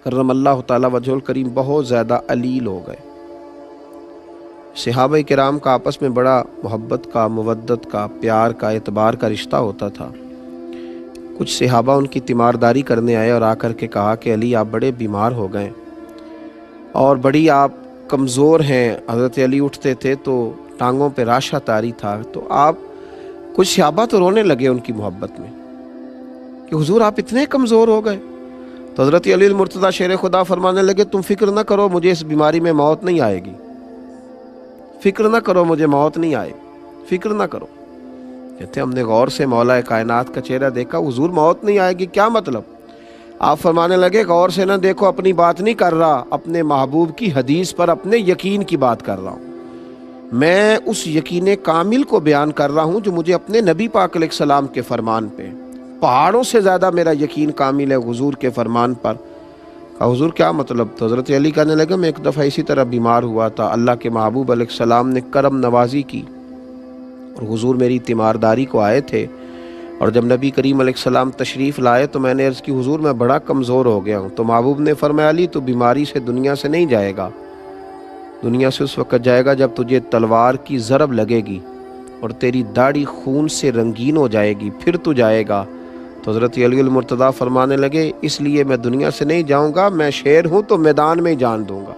کرم اللہ تعالیٰ وجہ الکریم بہت زیادہ علیل ہو گئے۔ صحابہ کرام کا آپس میں بڑا محبت کا، مودت کا، پیار کا، اعتبار کا رشتہ ہوتا تھا۔ کچھ صحابہ ان کی تیمارداری کرنے آئے اور آ کر کے کہا کہ علی آپ بڑے بیمار ہو گئے اور بڑی آپ کمزور ہیں۔ حضرت علی اٹھتے تھے تو ٹانگوں پہ راشہ طاری تھا، تو آپ کچھ صحابہ تو رونے لگے ان کی محبت میں کہ حضور آپ اتنے کمزور ہو گئے۔ تو حضرت علی المرتضیٰ شیر خدا فرمانے لگے تم فکر نہ کرو، مجھے اس بیماری میں موت نہیں آئے گی، فکر نہ کرو، مجھے موت نہیں آئے، فکر نہ کرو۔ کہتے ہم نے غور سے مولا کائنات کا چہرہ دیکھا، حضور موت نہیں آئے گی، کیا مطلب؟ آپ فرمانے لگے غور سے نہ دیکھو، اپنی بات نہیں کر رہا، اپنے محبوب کی حدیث پر اپنے یقین کی بات کر رہا ہوں۔ میں اس یقین کامل کو بیان کر رہا ہوں جو مجھے اپنے نبی پاک علیہ السلام کے فرمان پہ، پہاڑوں سے زیادہ میرا یقین کامل ہے حضور کے فرمان پر۔ کہا حضور کیا مطلب؟ تو حضرت علی کہنے لگے میں ایک دفعہ اسی طرح بیمار ہوا تھا، اللہ کے محبوب علیہ السلام نے کرم نوازی کی اور حضور میری تیمارداری کو آئے تھے، اور جب نبی کریم علیہ السلام تشریف لائے تو میں نے عرض کی حضور میں بڑا کمزور ہو گیا ہوں۔ تو محبوب نے فرمایا علی تو بیماری سے دنیا سے نہیں جائے گا، دنیا سے اس وقت جائے گا جب تجھے تلوار کی ضرب لگے گی اور تیری داڑھی خون سے رنگین ہو جائے گی، پھر تو جائے گا۔ تو حضرت علی المرتضیٰ فرمانے لگے اس لیے میں دنیا سے نہیں جاؤں گا، میں شیر ہوں تو میدان میں جان دوں گا،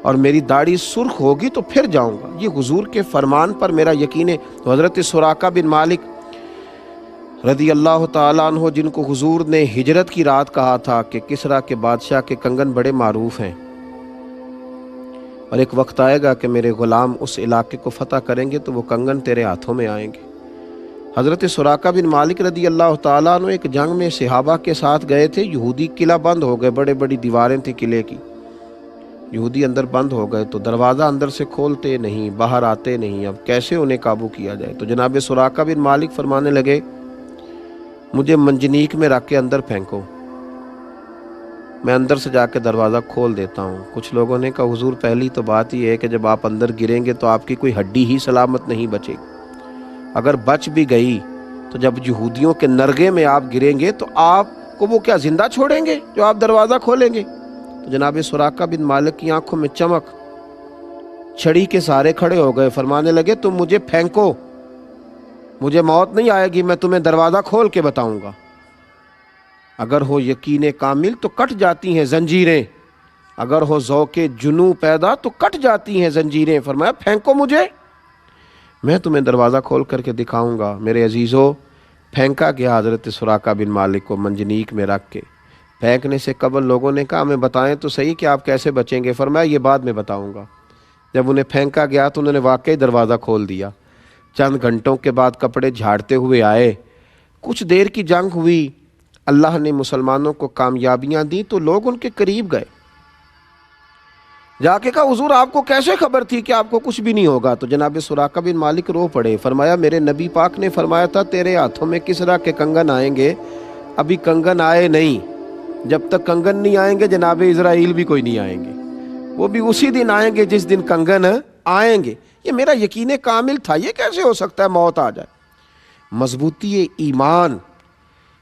اور میری داڑھی سرخ ہوگی تو پھر جاؤں گا۔ یہ حضور کے فرمان پر میرا یقین ہے۔ تو حضرت سراقہ بن مالک رضی اللہ تعالیٰ عنہ، جن کو حضور نے ہجرت کی رات کہا تھا کہ کسریٰ کے بادشاہ کے کنگن بڑے معروف ہیں اور ایک وقت آئے گا کہ میرے غلام اس علاقے کو فتح کریں گے تو وہ کنگن تیرے ہاتھوں میں آئیں گے۔ حضرت سراقہ بن مالک رضی اللہ تعالیٰ عنہ ایک جنگ میں صحابہ کے ساتھ گئے تھے، یہودی قلعہ بند ہو گئے، بڑے بڑی دیواریں تھیں قلعے کی، یہودی اندر بند ہو گئے، تو دروازہ اندر سے کھولتے نہیں، باہر آتے نہیں، اب کیسے انہیں قابو کیا جائے؟ تو جناب سراقہ بن مالک فرمانے لگے مجھے منجنیق میں رکھ کے اندر پھینکو، میں اندر سے جا کے دروازہ کھول دیتا ہوں۔ کچھ لوگوں نے کہا حضور پہلی تو بات یہ ہے کہ جب آپ اندر گریں گے تو آپ کی کوئی ہڈی ہی سلامت نہیں بچے گی، اگر بچ بھی گئی تو جب یہودیوں کے نرغے میں آپ گریں گے تو آپ کو وہ کیا زندہ چھوڑیں گے جو آپ دروازہ کھولیں گے؟ تو جناب سراقہ بن مالک کی آنکھوں میں چمک، چھڑی کے سہارے کھڑے ہو گئے، فرمانے لگے تم مجھے پھینکو، مجھے موت نہیں آئے گی، میں تمہیں دروازہ کھول کے بتاؤں گا۔ اگر ہو یقین کامل تو کٹ جاتی ہیں زنجیریں، اگر ہو ذوق جنوں پیدا تو کٹ جاتی ہیں زنجیریں۔ فرمایا پھینکو مجھے، میں تمہیں دروازہ کھول کر کے دکھاؤں گا۔ میرے عزیزو، پھینکا گیا حضرت سراقہ بن مالک کو منجنیق میں رکھ کے۔ پھینکنے سے قبل لوگوں نے کہا ہمیں بتائیں تو صحیح کہ آپ کیسے بچیں گے؟ فرمایا یہ بعد میں بتاؤں گا۔ جب انہیں پھینکا گیا تو انہوں نے واقعی دروازہ کھول دیا۔ چند گھنٹوں کے بعد کپڑے جھاڑتے ہوئے آئے، کچھ دیر کی جنگ ہوئی، اللہ نے مسلمانوں کو کامیابیاں دی تو لوگ ان کے قریب گئے، جا کے کہا حضور آپ کو کیسے خبر تھی کہ آپ کو کچھ بھی نہیں ہوگا؟ تو جناب سراقہ بن مالک رو پڑے، فرمایا میرے نبی پاک نے فرمایا تھا تیرے ہاتھوں میں کسریٰ کے کنگن آئیں گے، ابھی کنگن آئے نہیں، جب تک کنگن نہیں آئیں گے جناب اسرائیل بھی کوئی نہیں آئیں گے، وہ بھی اسی دن آئیں گے جس دن کنگن آئیں گے۔ یہ میرا یقین کامل تھا، یہ کیسے ہو سکتا ہے موت آ جائے؟ مضبوطی ایمان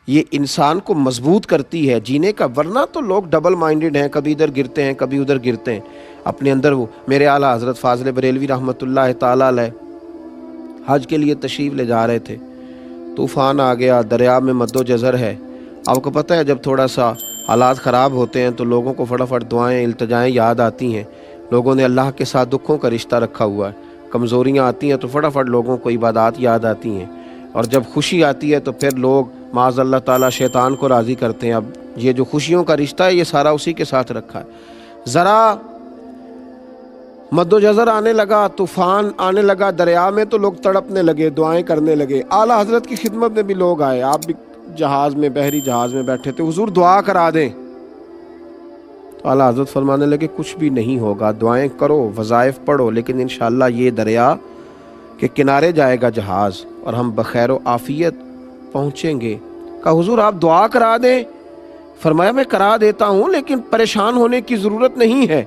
یہ انسان کو مضبوط کرتی ہے جینے کا، ورنہ تو لوگ ڈبل مائنڈڈ ہیں، کبھی ادھر گرتے ہیں کبھی ادھر گرتے ہیں اپنے اندر۔ وہ میرے اعلیٰ حضرت فاضل بریلوی رحمۃ اللہ تعالیٰ علیہ حج کے لیے تشریف لے جا رہے تھے، طوفان آ گیا، دریا میں مد و جزر ہے۔ آپ کو پتہ ہے جب تھوڑا سا حالات خراب ہوتے ہیں تو لوگوں کو فٹافٹ دعائیں التجائیں یاد آتی ہیں، لوگوں نے اللہ کے ساتھ دکھوں کا رشتہ رکھا ہوا ہے، کمزوریاں آتی ہیں تو فٹافٹ لوگوں کو عبادات یاد آتی ہیں، اور جب خوشی آتی ہے تو پھر لوگ معاذ اللہ تعالیٰ شیطان کو راضی کرتے ہیں۔ اب یہ جو خوشیوں کا رشتہ ہے یہ سارا اسی کے ساتھ رکھا ہے۔ ذرا مد و جزر آنے لگا، طوفان آنے لگا دریا میں تو لوگ تڑپنے لگے، دعائیں کرنے لگے۔ اعلیٰ حضرت کی خدمت میں بھی لوگ آئے، آپ بھی جہاز میں، بحری جہاز میں بیٹھے تھے، حضور دعا کرا دیں۔ تو اعلیٰ حضرت فرمانے لگے کچھ بھی نہیں ہوگا، دعائیں کرو، وظائف پڑھو، لیکن انشاءاللہ یہ دریا کے کنارے جائے گا جہاز اور ہم بخیر و عافیت پہنچیں گے۔ کہا حضور آپ دعا کرا دیں۔ فرمایا میں کرا دیتا ہوں لیکن پریشان ہونے کی ضرورت نہیں ہے۔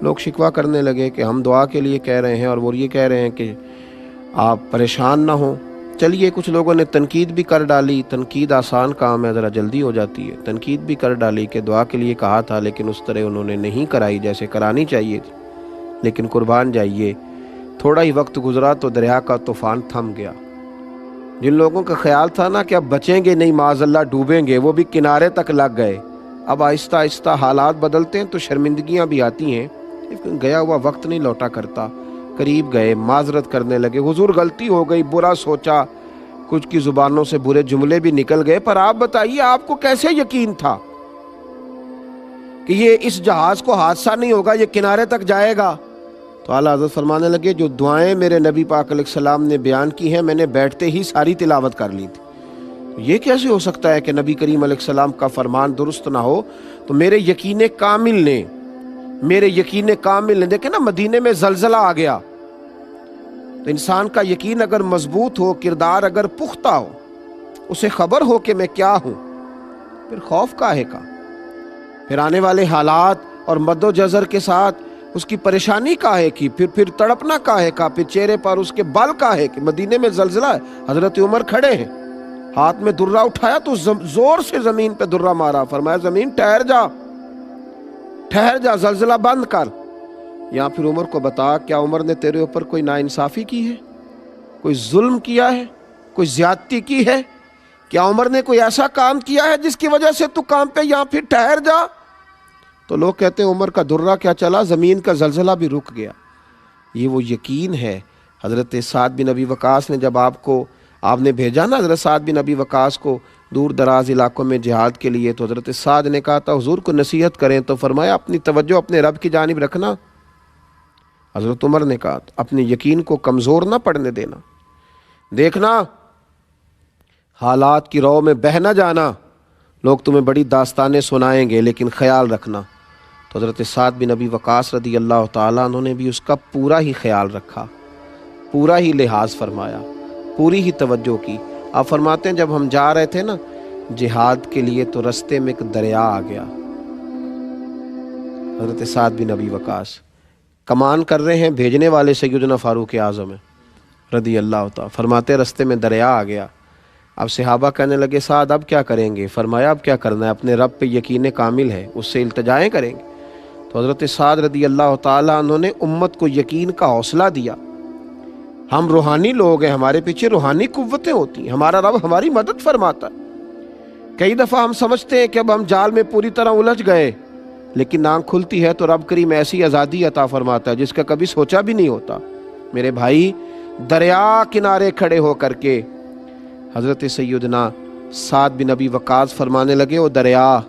لوگ شکوہ کرنے لگے کہ ہم دعا کے لیے کہہ رہے ہیں اور وہ یہ کہہ رہے ہیں کہ آپ پریشان نہ ہوں۔ چلیے کچھ لوگوں نے تنقید بھی کر ڈالی، تنقید آسان کام ہے، ذرا جلدی ہو جاتی ہے، تنقید بھی کر ڈالی کہ دعا کے لیے کہا تھا لیکن اس طرح انہوں نے نہیں کرائی جیسے کرانی چاہیے تھی۔ لیکن قربان جائیے تھوڑا ہی وقت گزرا تو دریا کا طوفان تھم گیا۔ جن لوگوں کا خیال تھا نا کہ اب بچیں گے نہیں، معاذ اللہ ڈوبیں گے، وہ بھی کنارے تک لگ گئے۔ اب آہستہ آہستہ حالات بدلتے ہیں تو شرمندگیاں بھی آتی ہیں، گیا ہوا وقت نہیں لوٹا کرتا۔ قریب گئے، معذرت کرنے لگے، حضور غلطی ہو گئی، برا سوچا، کچھ کی زبانوں سے برے جملے بھی نکل گئے، پر آپ بتائیے آپ کو کیسے یقین تھا کہ یہ اس جہاز کو حادثہ نہیں ہوگا، یہ کنارے تک جائے گا؟ تو اعلیٰ حضرت فرمانے لگے جو دعائیں میرے نبی پاک علیہ السلام نے بیان کی ہیں میں نے بیٹھتے ہی ساری تلاوت کر لی تھی۔ یہ کیسے ہو سکتا ہے کہ نبی کریم علیہ السلام کا فرمان درست نہ ہو؟ تو میرے یقین کامل نے دیکھیں نا، مدینے میں زلزلہ آ گیا تو انسان کا یقین اگر مضبوط ہو، کردار اگر پختہ ہو، اسے خبر ہو کہ میں کیا ہوں، پھر خوف کاہے کا؟ پھر آنے والے حالات اور مد و جزر کے ساتھ اس کی پریشانی کاہے کی؟ پھر تڑپنا کاہے کا؟ پھر چہرے پر اس کے بل کاہے کہ مدینے میں زلزلہ ہے، حضرت عمر کھڑے ہیں، ہاتھ میں درہ اٹھایا تو زور سے زمین پہ درہ مارا، فرمایا زمین ٹھہر جا، زلزلہ بند کر۔ یا پھر عمر کو بتا کیا عمر نے تیرے اوپر کوئی ناانصافی کی ہے، کوئی ظلم کیا ہے، کوئی زیادتی کی ہے؟ کیا عمر نے کوئی ایسا کام کیا ہے جس کی وجہ سے تو کام پہ یا پھر ٹھہر جا؟ تو لوگ کہتے ہیں عمر کا درہ کیا چلا، زمین کا زلزلہ بھی رک گیا۔ یہ وہ یقین ہے۔ حضرت سعد بن ابی وقاص نے جب آپ نے بھیجا نا حضرت سعد بن ابی وقاص کو دور دراز علاقوں میں جہاد کے لیے، تو حضرت سعد نے کہا تھا حضور کو نصیحت کریں، تو فرمایا اپنی توجہ اپنے رب کی جانب رکھنا۔ حضرت عمر نے کہا اپنے یقین کو کمزور نہ پڑنے دینا، دیکھنا حالات کی رو میں بہہ نہ جانا، لوگ تمہیں بڑی داستانیں سنائیں گے لیکن خیال رکھنا۔ تو حضرت سعد بن ابی وقاص رضی اللہ تعالیٰ عنہ نے بھی اس کا پورا ہی خیال رکھا، پورا ہی لحاظ فرمایا، پوری ہی توجہ کی۔ آپ فرماتے ہیں جب ہم جا رہے تھے نا جہاد کے لیے تو رستے میں ایک دریا آ گیا۔ حضرت سعد بن ابی وقاص کمان کر رہے ہیں، بھیجنے والے سیدنا فاروق اعظم ہیں رضی اللہ تعالیٰ، فرماتے رستے میں دریا آ گیا۔ اب صحابہ کہنے لگے سعد اب کیا کریں گے؟ فرمایا اب کیا کرنا ہے، اپنے رب پہ یقین کامل ہے، اس سے التجائیں کریں گے۔ تو حضرت سعد رضی اللہ تعالیٰ عنہ نے امت کو یقین کا حوصلہ دیا۔ ہم روحانی لوگ ہیں، ہمارے پیچھے روحانی قوتیں ہوتی ہیں، ہمارا رب ہماری مدد فرماتا ہے۔ کئی دفعہ ہم سمجھتے ہیں کہ اب ہم جال میں پوری طرح الجھ گئے، لیکن آنکھ کھلتی ہے تو رب کریم ایسی آزادی عطا فرماتا ہے جس کا کبھی سوچا بھی نہیں ہوتا۔ میرے بھائی دریا کنارے کھڑے ہو کر کے حضرت سیدنا سعد بن ابی وقاص فرمانے لگے او دریا،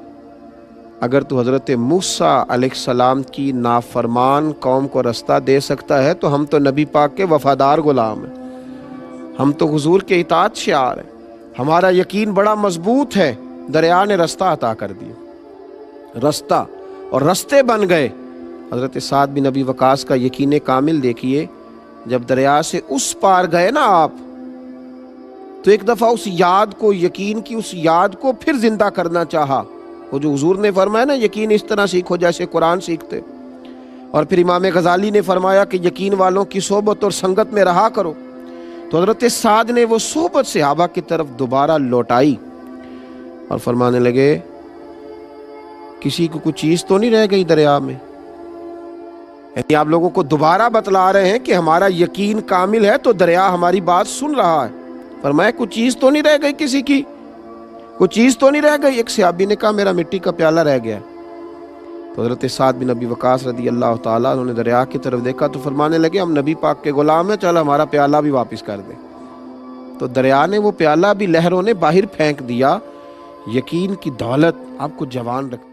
اگر تو حضرت موسیٰ علیہ السلام کی نافرمان قوم کو رستہ دے سکتا ہے تو ہم تو نبی پاک کے وفادار غلام ہیں، ہم تو حضور کے اطاعت شعار ہیں، ہمارا یقین بڑا مضبوط ہے۔ دریا نے رستہ عطا کر دیا، رستہ اور رستے بن گئے۔ حضرت سعد بن ابی وقاص کا یقین کامل دیکھیے، جب دریا سے اس پار گئے نا آپ، تو ایک دفعہ اس یاد کو، یقین کی اس یاد کو پھر زندہ کرنا چاہا۔ وہ جو حضور نے فرمایا نا یقین اس طرح سیکھو جیسے قرآن سیکھتے، اور پھر امام غزالی نے فرمایا کہ یقین والوں کی صحبت اور سنگت میں رہا کرو، تو حضرت سعد نے وہ صحبت صحابہ کی طرف دوبارہ لوٹائی اور فرمانے لگے کسی کو کوئی چیز تو نہیں رہ گئی دریا میں؟ یعنی آپ لوگوں کو دوبارہ بتلا رہے ہیں کہ ہمارا یقین کامل ہے تو دریا ہماری بات سن رہا ہے۔ فرمایا کوئی چیز تو نہیں رہ گئی، کسی کی کوئی چیز تو نہیں رہ گئی؟ ایک صحابی نے کہا میرا مٹی کا پیالہ رہ گیا۔ تو حضرت سعد بن ابی وقاص رضی اللہ تعالیٰ انہوں نے دریا کی طرف دیکھا تو فرمانے لگے ہم نبی پاک کے غلام ہیں، چل ہمارا پیالہ بھی واپس کر دے۔ تو دریا نے وہ پیالہ بھی لہروں نے باہر پھینک دیا۔ یقین کی دولت آپ کو جوان رکھتی